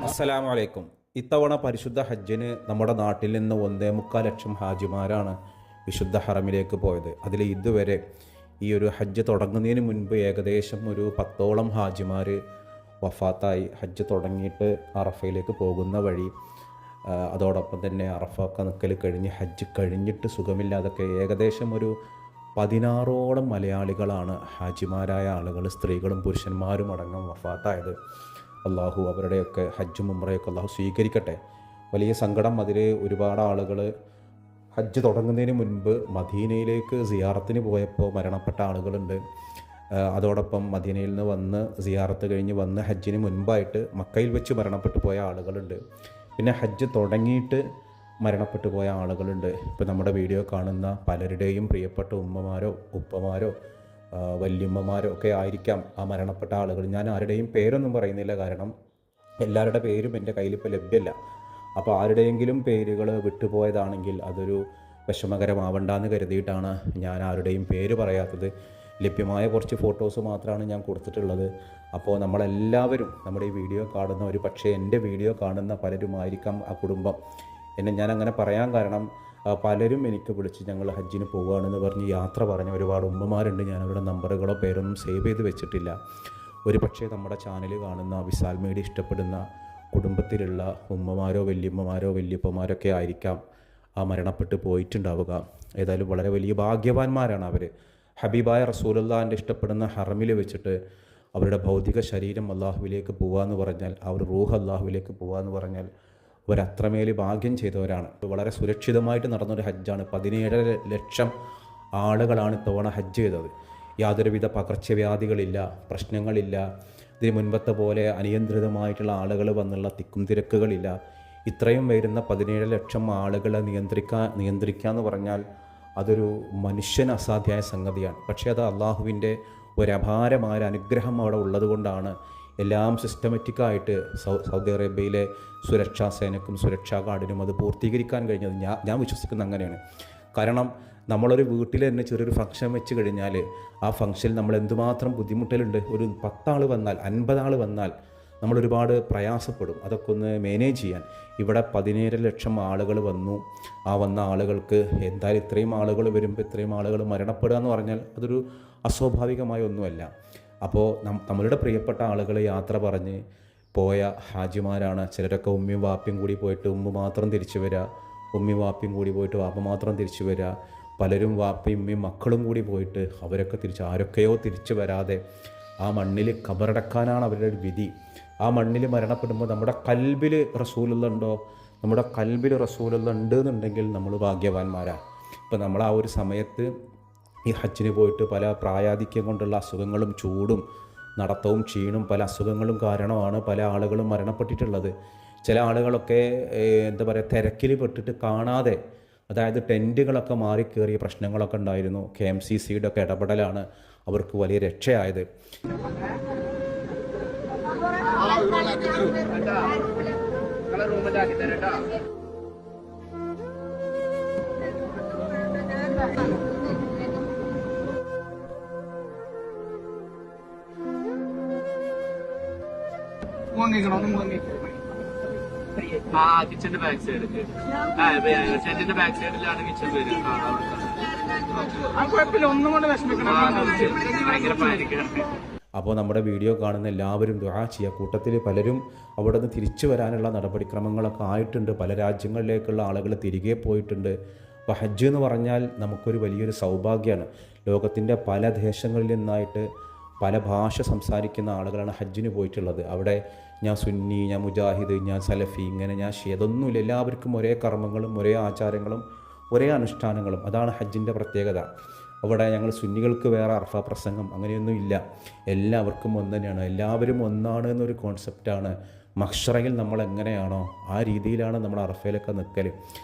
അസ്സലാമു അലൈക്കും. ഇത്തവണ പരിശുദ്ധ ഹജ്ജിന് നമ്മുടെ നാട്ടിൽ നിന്ന് 1.25 ലക്ഷം ഹാജിമാരാണ് വിശുദ്ധ ഹറമിലേക്ക് പോയത്. അതിൽ ഇതുവരെ ഈ ഒരു ഹജ്ജ് തുടങ്ങുന്നതിന് മുൻപ് ഏകദേശം ഒരു 10ഓളം ഹാജിമാർ വഫാത്തായി. ഹജ്ജ് തുടങ്ങിയിട്ട് അറഫയിലേക്ക് പോകുന്ന വഴി, അതോടൊപ്പം തന്നെ അറഫൊക്കെ നിൽക്കൽ കഴിഞ്ഞ് ഹജ്ജ് കഴിഞ്ഞിട്ട് സുഖമില്ലാതൊക്കെ ഏകദേശം ഒരു 16ഓളം മലയാളികളാണ് ഹാജിമാരായ ആളുകൾ, സ്ത്രീകളും പുരുഷന്മാരും അടങ്ങും വഫാത്തായത്. അള്ളാഹു അവരുടെയൊക്കെ ഹജ്ജും ഉംറയൊക്കെ അള്ളാഹു സ്വീകരിക്കട്ടെ. വലിയ സങ്കടം. അതിൽ ഒരുപാട് ആളുകൾ ഹജ്ജ് തുടങ്ങുന്നതിന് മുൻപ് മദീനയിലേക്ക് സിയാറത്തിന് പോയപ്പോൾ മരണപ്പെട്ട ആളുകളുണ്ട്. അതോടൊപ്പം മദീനയിൽ നിന്ന് വന്ന് സിയാറത്ത് കഴിഞ്ഞ് വന്ന് ഹജ്ജിന് മുൻപായിട്ട് മക്കയിൽ വെച്ച് മരണപ്പെട്ടു പോയ ആളുകളുണ്ട്. പിന്നെ ഹജ്ജ് തുടങ്ങിയിട്ട് മരണപ്പെട്ടു പോയ ആളുകളുണ്ട്. ഇപ്പോൾ നമ്മുടെ വീഡിയോ കാണുന്ന പലരുടെയും പ്രിയപ്പെട്ട ഉമ്മമാരോ ഉപ്പമാരോ വല്യമ്മമാരോ ഒക്കെ ആയിരിക്കാം ആ മരണപ്പെട്ട ആളുകൾ. ഞാൻ ആരുടെയും പേരൊന്നും പറയുന്നില്ല, കാരണം എല്ലാവരുടെ പേരും എൻ്റെ കയ്യിലിപ്പോൾ ലഭ്യമല്ല. അപ്പോൾ ആരുടെയെങ്കിലും പേരുകൾ വിട്ടുപോയതാണെങ്കിൽ അതൊരു വിഷമകരമാവണ്ടെന്ന് കരുതിയിട്ടാണ് ഞാൻ ആരുടെയും പേര് പറയാത്തത്. ലഭ്യമായ കുറച്ച് ഫോട്ടോസ് മാത്രമാണ് ഞാൻ കൊടുത്തിട്ടുള്ളത്. അപ്പോൾ നമ്മളെല്ലാവരും നമ്മുടെ ഈ വീഡിയോ കാണുന്ന, ഒരു പക്ഷേ എൻ്റെ വീഡിയോ കാണുന്ന പലരുമായിരിക്കാം ആ കുടുംബം. ഞാനങ്ങനെ പറയാൻ കാരണം പലരും എനിക്ക് വിളിച്ച് ഞങ്ങൾ ഹജ്ജിന് പോവുകയാണെന്ന് പറഞ്ഞ് യാത്ര പറഞ്ഞ ഒരുപാട് ഉമ്മമാരുണ്ട്. ഞാൻ അവരുടെ നമ്പറുകളോ പേരൊന്നും സേവ് ചെയ്ത് വെച്ചിട്ടില്ല. ഒരു പക്ഷേ നമ്മുടെ ചാനൽ കാണുന്ന, വിസാൽ മീഡിയ ഇഷ്ടപ്പെടുന്ന കുടുംബത്തിലുള്ള ഉമ്മമാരോ വല്യമ്മമാരോ വല്യപ്പമാരൊക്കെ ആയിരിക്കാം ആ മരണപ്പെട്ട് പോയിട്ടുണ്ടാവുക. ഏതായാലും വളരെ വലിയ ഭാഗ്യവാന്മാരാണ് അവർ. ഹബീബായ റസൂലുള്ളാഹിൻ്റെ ഇഷ്ടപ്പെടുന്ന ഹറമിൽ വെച്ചിട്ട് അവരുടെ ഭൗതിക ശരീരം അള്ളാഹുവിലേക്ക് പോകാമെന്ന് പറഞ്ഞാൽ, അവർ റൂഹ് അള്ളാഹുവിലേക്ക് പോകാമെന്ന് പറഞ്ഞാൽ അവരത്രമേൽ ഭാഗ്യം ചെയ്തവരാണ്. വളരെ സുരക്ഷിതമായിട്ട് നടന്നൊരു ഹജ്ജാണ്. 17 ലക്ഷം ആളുകളാണ് ഇത്തവണ ഹജ്ജ് ചെയ്തത്. യാതൊരുവിധ പകർച്ചവ്യാധികളില്ല, പ്രശ്നങ്ങളില്ല. ഇതിന് മുൻപത്തെ പോലെ അനിയന്ത്രിതമായിട്ടുള്ള ആളുകൾ വന്നുള്ള തിക്കും തിരക്കുകളില്ല. ഇത്രയും വരുന്ന 17 ലക്ഷം ആളുകളെ നിയന്ത്രിക്കുക എന്ന് പറഞ്ഞാൽ അതൊരു മനുഷ്യന് അസാധ്യമായ സംഗതിയാണ്. പക്ഷേ അത് അള്ളാഹുവിൻ്റെ ഒരപാരമായ അനുഗ്രഹം അവിടെ ഉള്ളതുകൊണ്ടാണ് എല്ലാം സിസ്റ്റമാറ്റിക്കായിട്ട് സൗദി അറേബ്യയിലെ സുരക്ഷാ സേനക്കും സുരക്ഷാ ഗാർഡിനും അത് പൂർത്തീകരിക്കാൻ കഴിഞ്ഞത്. ഞാൻ വിശ്വസിക്കുന്നത് അങ്ങനെയാണ്. കാരണം നമ്മളൊരു വീട്ടിൽ തന്നെ ചെറിയൊരു ഫംഗ്ഷൻ വെച്ച് കഴിഞ്ഞാൽ ആ ഫംഗ്ഷനിൽ നമ്മൾ എന്തുമാത്രം ബുദ്ധിമുട്ടലുണ്ട്. ഒരു 10 ആൾ വന്നാൽ 50 ആൾ വന്നാൽ നമ്മളൊരുപാട് പ്രയാസപ്പെടും അതൊക്കെ ഒന്ന് മാനേജ് ചെയ്യാൻ. ഇവിടെ 17 ലക്ഷം ആളുകൾ വന്നു. ആ വന്ന ആളുകൾക്ക് എന്തായാലും ഇത്രയും ആളുകൾ വരുമ്പോൾ ഇത്രയും ആളുകൾ മരണപ്പെടുക എന്ന് പറഞ്ഞാൽ അതൊരു അസ്വാഭാവികമായ ഒന്നുമല്ല. അപ്പോൾ നമ്മളുടെ പ്രിയപ്പെട്ട ആളുകൾ യാത്ര പറഞ്ഞ് പോയ ഹാജിമാരാണ്. ചിലരൊക്കെ ഉമ്മയും വാപ്പയും കൂടി പോയിട്ട് ഉമ്മ മാത്രം തിരിച്ചു വരിക, ഉമ്മയും വാപ്പയും കൂടി പോയിട്ട് വാപ്പ മാത്രം തിരിച്ചു വരിക. പലരും വാപ്പയും ഉമ്മയും മക്കളും കൂടി പോയിട്ട് അവരൊക്കെ ആരൊക്കെയോ തിരിച്ചു വരാതെ ആ മണ്ണിൽ കബറടക്കാനാണ് അവരുടെ ഒരു വിധി. ആ മണ്ണിൽ മരണപ്പെടുമ്പോൾ നമ്മുടെ കൽബിൽ റസൂലുള്ള ഉണ്ടോ, നമ്മുടെ കൽബിൽ റസൂലുള്ള ഉണ്ട് എന്നുണ്ടെങ്കിൽ നമ്മൾ ഭാഗ്യവാന്മാരാണ്. ഇപ്പം നമ്മൾ ആ ഒരു സമയത്ത് ഈ ഹജ്ജിന് പോയിട്ട് പല പ്രായാധിക്യം കൊണ്ടുള്ള അസുഖങ്ങളും ചൂടും നടത്തവും ക്ഷീണും പല അസുഖങ്ങളും കാരണമാണ് പല ആളുകളും മരണപ്പെട്ടിട്ടുള്ളത്. ചില ആളുകളൊക്കെ എന്താ പറയുക, തിരക്കിൽ പെട്ടിട്ട് കാണാതെ, അതായത് ടെൻറ്റുകളൊക്കെ മാറിക്കേറിയ പ്രശ്നങ്ങളൊക്കെ ഉണ്ടായിരുന്നു. KMCCയുടെ ഒക്കെ ഇടപെടലാണ് അവർക്ക് വലിയ രക്ഷയായത്. കിച്ചന്റെ ബാക്ക് സൈഡ്, ടെന്റിന്റെ ബാക്ക് സൈഡിലാണ് കിച്ചൺ വരിക. ഒന്നും കൊണ്ട് വിഷമിക്കണം, ഭയങ്കര പാനിക്കാണ്. അപ്പോൾ നമ്മുടെ വീഡിയോ കാണുന്ന എല്ലാവരും ദുആ ചെയ്യുക. കൂട്ടത്തിൽ പലരും അവിടെ നിന്ന് തിരിച്ചു വരാനുള്ള നടപടിക്രമങ്ങളൊക്കെ ആയിട്ടുണ്ട്. പല രാജ്യങ്ങളിലേക്കുള്ള ആളുകൾ തിരികെ പോയിട്ടുണ്ട്. അപ്പോൾ ഹജ്ജ് എന്ന് പറഞ്ഞാൽ നമുക്കൊരു വലിയൊരു സൗഭാഗ്യമാണ്. ലോകത്തിൻ്റെ പല ദേശങ്ങളിൽ നിന്നായിട്ട് പല ഭാഷ സംസാരിക്കുന്ന ആളുകളാണ് ഹജ്ജിന് പോയിട്ടുള്ളത്. അവിടെ ഞാൻ സുന്നി, ഞാൻ മുജാഹിദ്, ഞാൻ സലഫി, ഇങ്ങനെ ഞാൻ ഷിയതൊന്നുമില്ല. എല്ലാവർക്കും ഒരേ കർമ്മങ്ങളും ഒരേ ആചാരങ്ങളും ഒരേ അനുഷ്ഠാനങ്ങളും. അതാണ് ഹജ്ജിൻ്റെ പ്രത്യേകത. അവിടെ ഞങ്ങൾ സുന്നികൾക്ക് വേറെ അർഫ പ്രസംഗം അങ്ങനെയൊന്നും ഇല്ല. എല്ലാവർക്കും ഒന്ന് തന്നെയാണ്, എല്ലാവരും ഒന്നാണ് എന്നൊരു കോൺസെപ്റ്റാണ്. മഹ്ശറയിൽ നമ്മൾ എങ്ങനെയാണോ ആ രീതിയിലാണ് നമ്മൾ അറഫയിലൊക്കെ നിൽക്കൽ.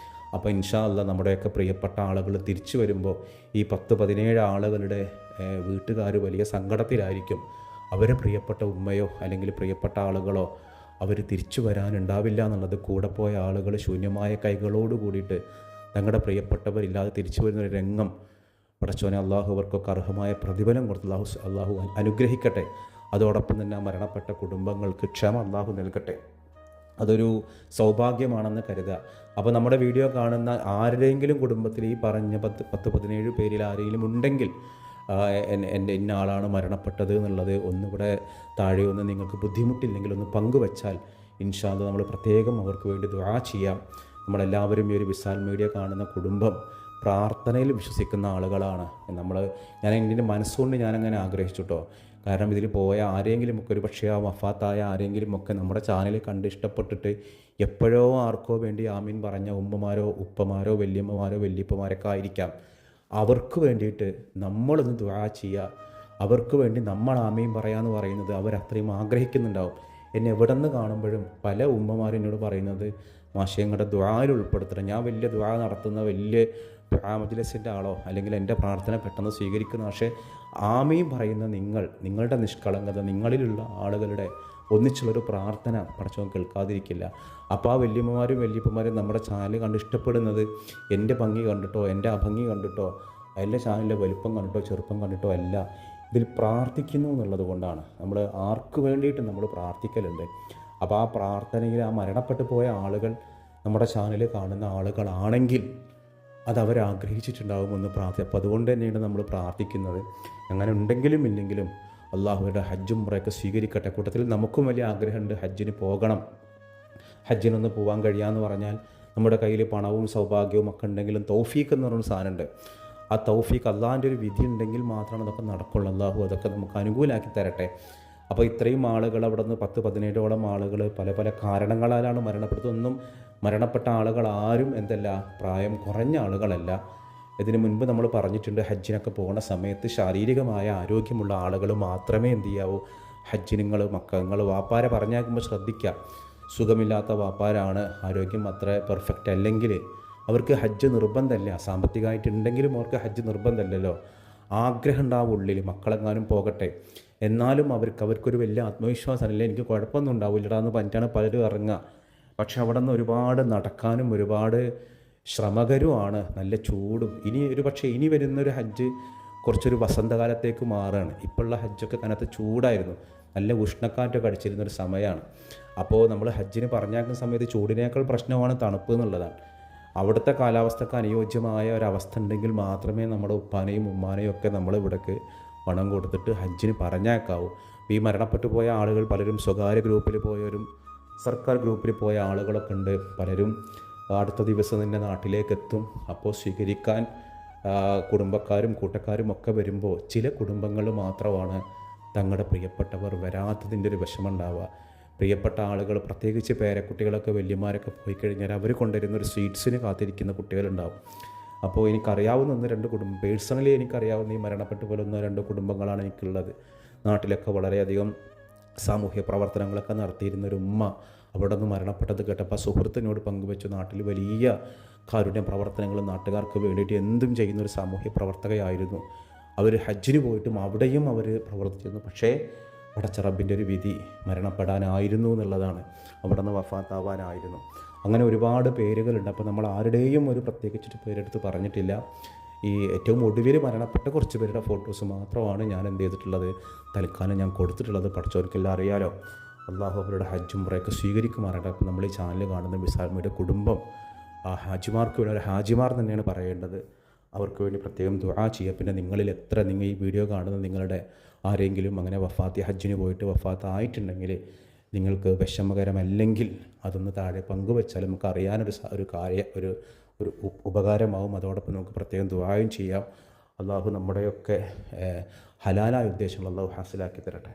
അപ്പോൾ ഇൻഷാ അല്ലാഹ് നമ്മുടെയൊക്കെ പ്രിയപ്പെട്ട ആളുകൾ തിരിച്ചു വരുമ്പോൾ ഈ 10-17 ആളുകളുടെ വീട്ടുകാർ വലിയ സങ്കടത്തിലായിരിക്കും. അവരെ പ്രിയപ്പെട്ട ഉമ്മയോ അല്ലെങ്കിൽ പ്രിയപ്പെട്ട ആളുകളോ അവർ തിരിച്ചു വരാനുണ്ടാവില്ല എന്നുള്ളത്. കൂടെ പോയ ആളുകൾ ശൂന്യമായ കൈകളോട് കൂടിയിട്ട് തങ്ങളുടെ പ്രിയപ്പെട്ടവരില്ലാതെ തിരിച്ചു വരുന്നൊരു രംഗം പടച്ചോനെ അള്ളാഹു അവർക്കൊക്കെ അർഹമായ പ്രതിഫലം കൊടുത്ത് അള്ളാഹു അനുഗ്രഹിക്കട്ടെ. അതോടൊപ്പം തന്നെ മരണപ്പെട്ട കുടുംബങ്ങൾക്ക് ക്ഷമ അള്ളാഹു നൽകട്ടെ. അതൊരു സൗഭാഗ്യമാണെന്ന് കരുതുക. അപ്പോൾ നമ്മുടെ വീഡിയോ കാണുന്ന ആരുടെയെങ്കിലും കുടുംബത്തിൽ ഈ പറഞ്ഞ 17 പേരിൽ ആരെങ്കിലും ഉണ്ടെങ്കിൽ എൻ്റെ ഇന്ന ആളാണ് മരണപ്പെട്ടത് എന്നുള്ളത് ഒന്നുകൂടെ താഴെ ഒന്ന് നിങ്ങൾക്ക് ബുദ്ധിമുട്ടില്ലെങ്കിൽ ഒന്ന് പങ്കുവച്ചാൽ ഇൻഷാ അല്ലാഹ് നമ്മൾ പ്രത്യേകം അവർക്ക് വേണ്ടി ദുആ ചെയ്യാം. നമ്മളെല്ലാവരും ഈ ഒരു വിസാൽ മീഡിയ കാണുന്ന കുടുംബം പ്രാർത്ഥനയിൽ വിശ്വസിക്കുന്ന ആളുകളാണ്. ഞാൻ എൻ്റെ മനസ്സുകൊണ്ട് ഞാനങ്ങനെ ആഗ്രഹിച്ചു കേട്ടോ. കാരണം ഇതിൽ പോയ ആരെങ്കിലും ഒക്കെ ഒരു പക്ഷേ ആ വഫാത്തായ ആരെങ്കിലും ഒക്കെ നമ്മുടെ ചാനൽ കണ്ട് ഇഷ്ടപ്പെട്ടിട്ട് എപ്പോഴോ ആർക്കോ വേണ്ടി ആമീൻ പറഞ്ഞ ഉമ്മമാരോ ഉപ്പമാരോ വല്യമ്മമാരോ വല്യപ്പമാരൊക്കെ ആയിരിക്കാം. അവർക്ക് വേണ്ടിയിട്ട് നമ്മളൊന്ന് ദുആ ചെയ്യുക. അവർക്ക് വേണ്ടി നമ്മൾ ആമീൻ പറയാമെന്ന് പറയുന്നത് അവരത്രയും ആഗ്രഹിക്കുന്നുണ്ടാവും. എന്നെ എവിടെ നിന്ന് കാണുമ്പോഴും പല ഉമ്മമാരും എന്നോട് പറയുന്നത് മാഷേ ഞങ്ങളുടെ ദുആയിൽ ഉൾപ്പെടുത്തണം. ഞാൻ വലിയ ദുആ നടത്തുന്ന വലിയ ദുആ മജ്‌ലിസിൻ്റെ ആളോ അല്ലെങ്കിൽ എൻ്റെ പ്രാർത്ഥന പെട്ടെന്ന് സ്വീകരിക്കുന്ന, പക്ഷേ ആമീൻ പറയുന്ന നിങ്ങളുടെ നിഷ്കളങ്കത, നിങ്ങളിലുള്ള ആളുകളുടെ ഒന്നിച്ചുള്ളൊരു പ്രാർത്ഥന പടച്ചവൻ കേൾക്കാതിരിക്കില്ല. അപ്പോൾ ആ വല്യമ്മമാരും വല്യപ്പന്മാരും നമ്മുടെ ചാനൽ കണ്ട് ഇഷ്ടപ്പെടുന്നത് എൻ്റെ ഭംഗി കണ്ടിട്ടോ എൻ്റെ അഭംഗി കണ്ടിട്ടോ എൻ്റെ ചാനലിൻ്റെ വലുപ്പം കണ്ടിട്ടോ ചെറുപ്പം കണ്ടിട്ടോ അല്ല, ഇതിൽ പ്രാർത്ഥിക്കുന്നു എന്നുള്ളത് കൊണ്ടാണ്. നമ്മൾ ആർക്ക് വേണ്ടിയിട്ട് നമ്മൾ പ്രാർത്ഥിക്കലുണ്ട്. അപ്പോൾ ആ പ്രാർത്ഥനയിൽ ആ മരണപ്പെട്ടു പോയ ആളുകൾ നമ്മുടെ ചാനൽ കാണുന്ന ആളുകളാണെങ്കിൽ അത് അവരാഗ്രഹിച്ചിട്ടുണ്ടാകുമെന്ന് അപ്പോൾ അതുകൊണ്ട് തന്നെയാണ് നമ്മൾ പ്രാർത്ഥിക്കുന്നത്. അങ്ങനെ ഉണ്ടെങ്കിലും ഇല്ലെങ്കിലും അള്ളാഹുവിൻ്റെ ഹജ്ജും ഉംറയൊക്കെ സ്വീകരിക്കട്ടെ. കൂട്ടത്തിൽ നമുക്കും വലിയ ആഗ്രഹമുണ്ട് ഹജ്ജിന് പോകണം. ഹജ്ജിനൊന്ന് പോകാൻ കഴിയാമെന്ന് പറഞ്ഞാൽ നമ്മുടെ കയ്യിൽ പണവും സൗഭാഗ്യവും ഒക്കെ ഉണ്ടെങ്കിലും തൗഫീഖ് എന്ന് പറയുന്ന സാധനമുണ്ട്. ആ തൗഫീഖ് അള്ളാഹിൻ്റെ ഒരു വിധി ഉണ്ടെങ്കിൽ മാത്രമാണ് അതൊക്കെ നടക്കുള്ളൂ. അള്ളാഹു അതൊക്കെ നമുക്ക് അനുകൂലമാക്കി തരട്ടെ. അപ്പോൾ ഇത്രയും ആളുകൾ അവിടെ നിന്ന് 10-17ഓളം ആളുകൾ പല പല കാരണങ്ങളാലാണ് മരണപ്പെടുന്നതൊന്നും മരണപ്പെട്ട ആളുകൾ ആരും പ്രായം കുറഞ്ഞ ആളുകളല്ല. ഇതിനു മുൻപ് നമ്മൾ പറഞ്ഞിട്ടുണ്ട് ഹജ്ജിനൊക്കെ പോകുന്ന സമയത്ത് ശാരീരികമായ ആരോഗ്യമുള്ള ആളുകൾ മാത്രമേ ചെയ്യാവൂ ഹജ്ജിനുങ്ങൾ മക്കൾ വാപ്പാരെ പറഞ്ഞേക്കുമ്പോൾ ശ്രദ്ധിക്കുക. സുഖമില്ലാത്ത വാപ്പാരാണ്, ആരോഗ്യം അത്ര പെർഫെക്റ്റ് അല്ലെങ്കിൽ അവർക്ക് ഹജ്ജ് നിർബന്ധമല്ല. സാമ്പത്തികമായിട്ടുണ്ടെങ്കിലും അവർക്ക് ഹജ്ജ് നിർബന്ധമല്ലല്ലോ. ആഗ്രഹം ഉണ്ടാവും ഉള്ളിൽ മക്കളെങ്ങാനും പോകട്ടെ. എന്നാലും അവർക്കൊരു വലിയ ആത്മവിശ്വാസമല്ല, എനിക്ക് കുഴപ്പമൊന്നും ഉണ്ടാവില്ലടാ എന്ന് പറഞ്ഞിട്ടാണ് പലരും ഇറങ്ങുക. പക്ഷെ അവിടെ നിന്ന് ഒരുപാട് നടക്കാനും ഒരുപാട് ശ്രമകരവുമാണ്, നല്ല ചൂടും. ഇനി വരുന്നൊരു ഹജ്ജ് കുറച്ചൊരു വസന്തകാലത്തേക്ക് മാറുകയാണ്. ഇപ്പോഴുള്ള ഹജ്ജൊക്കെ കനത്ത ചൂടായിരുന്നു, നല്ല ഉഷ്ണക്കാറ്റൊക്കെ അടിച്ചിരുന്നൊരു സമയമാണ്. അപ്പോൾ നമ്മൾ ഹജ്ജിന് പറഞ്ഞാക്കുന്ന സമയത്ത് ചൂടിനേക്കാൾ പ്രശ്നമാണ് തണുപ്പ് എന്നുള്ളതാണ്. അവിടുത്തെ കാലാവസ്ഥക്ക് അനുയോജ്യമായ ഒരവസ്ഥ ഉണ്ടെങ്കിൽ മാത്രമേ നമ്മുടെ ഉപ്പാനെയും ഉമ്മാനെയും ഒക്കെ നമ്മൾ ഇവിടേക്ക് പണം കൊടുത്തിട്ട് ഹജ്ജിന് പറഞ്ഞേക്കാവൂ. ഈ മരണപ്പെട്ടു പോയ ആളുകൾ പലരും സ്വകാര്യ ഗ്രൂപ്പിൽ പോയവരും സർക്കാർ ഗ്രൂപ്പിൽ പോയ ആളുകളൊക്കെ ഉണ്ട്. പലരും അടുത്ത ദിവസം തന്നെ നാട്ടിലേക്ക് എത്തും. അപ്പോൾ സ്വീകരിക്കാൻ കുടുംബക്കാരും കൂട്ടക്കാരും ഒക്കെ വരുമ്പോൾ ചില കുടുംബങ്ങൾ മാത്രമാണ് തങ്ങളുടെ പ്രിയപ്പെട്ടവർ വരാത്തതിൻ്റെ ഒരു വിഷമമുണ്ടാവുക. പ്രിയപ്പെട്ട ആളുകൾ പ്രത്യേകിച്ച് പേരക്കുട്ടികളൊക്കെ വല്യമാരൊക്കെ പോയി കഴിഞ്ഞാൽ അവർ കൊണ്ടുവരുന്ന ഒരു സ്വീറ്റ്സിന് കാത്തിരിക്കുന്ന കുട്ടികളുണ്ടാവും. അപ്പോൾ എനിക്കറിയാവുന്ന 1-2 പേഴ്സണലി എനിക്കറിയാവുന്ന ഈ മരണപ്പെട്ടു പോലെ 1-2 കുടുംബങ്ങളാണ് എനിക്കുള്ളത്. നാട്ടിലൊക്കെ വളരെയധികം സാമൂഹ്യ പ്രവർത്തനങ്ങളൊക്കെ നടത്തിയിരുന്നൊരു ഉമ്മ അവിടെ നിന്ന് മരണപ്പെട്ടത് കേട്ടപ്പോൾ സുഹൃത്തിനോട് പങ്കുവെച്ചു. നാട്ടിൽ വലിയ കാരുണ്യ പ്രവർത്തനങ്ങൾ നാട്ടുകാർക്ക് വേണ്ടിയിട്ട് എന്തും ചെയ്യുന്നൊരു സാമൂഹ്യ പ്രവർത്തകയായിരുന്നു. അവർ ഹജ്ജിന് പോയിട്ടും അവിടെയും അവർ പ്രവർത്തിച്ചിരുന്നു. പക്ഷേ പടച്ച റബ്ബിൻ്റെ ഒരു വിധി മരണപ്പെടാനായിരുന്നു എന്നുള്ളതാണ്, അവിടെ നിന്ന് വഫാത്താവാനായിരുന്നു. അങ്ങനെ ഒരുപാട് പേരുകളുണ്ട്. അപ്പോൾ നമ്മൾ ആരുടെയും ഒരു പ്രത്യേകിച്ചിട്ട് പേരെടുത്ത് പറഞ്ഞിട്ടില്ല. ഈ ഏറ്റവും ഒടുവിൽ മരണപ്പെട്ട കുറച്ച് പേരുടെ ഫോട്ടോസ് മാത്രമാണ് ഞാൻ ചെയ്തിട്ടുള്ളത്, തൽക്കാലം ഞാൻ കൊടുത്തിട്ടുള്ളത്. പഠിച്ചവർക്കെല്ലാം അറിയാലോ. അള്ളാഹു അവരുടെ ഹജ്ജും ഉംറയൊക്കെ സ്വീകരിക്കുമാറാകട്ടെ. അപ്പോൾ നമ്മൾ ഈ ചാനൽ കാണുന്ന വിസാൽ മീഡിയ കുടുംബം ആ ഹാജിമാർക്ക് വേണ്ടി, ഒരു ഹാജിമാർ തന്നെയാണ് പറയേണ്ടത്, അവർക്ക് വേണ്ടി പ്രത്യേകം ദുആ ചെയ്യുക. പിന്നെ നിങ്ങൾ ഈ വീഡിയോ കാണുന്ന നിങ്ങളുടെ ആരെങ്കിലും അങ്ങനെ ഹജ്ജിന് പോയിട്ട് വഫാത്തായിട്ടുണ്ടെങ്കിൽ നിങ്ങൾക്ക് വിഷമകരമല്ലെങ്കിൽ അതൊന്ന് താഴെ പങ്കുവെച്ചാൽ നമുക്ക് അറിയാനൊരു ഉപകാരമാവും. അതോടൊപ്പം നമുക്ക് പ്രത്യേകം ദുആയും ചെയ്യാം. അള്ളാഹു നമ്മുടെയൊക്കെ ഹലാലായ ഉദ്ദേശങ്ങൾ അള്ളാഹു ഹാസിലാക്കി തരട്ടെ.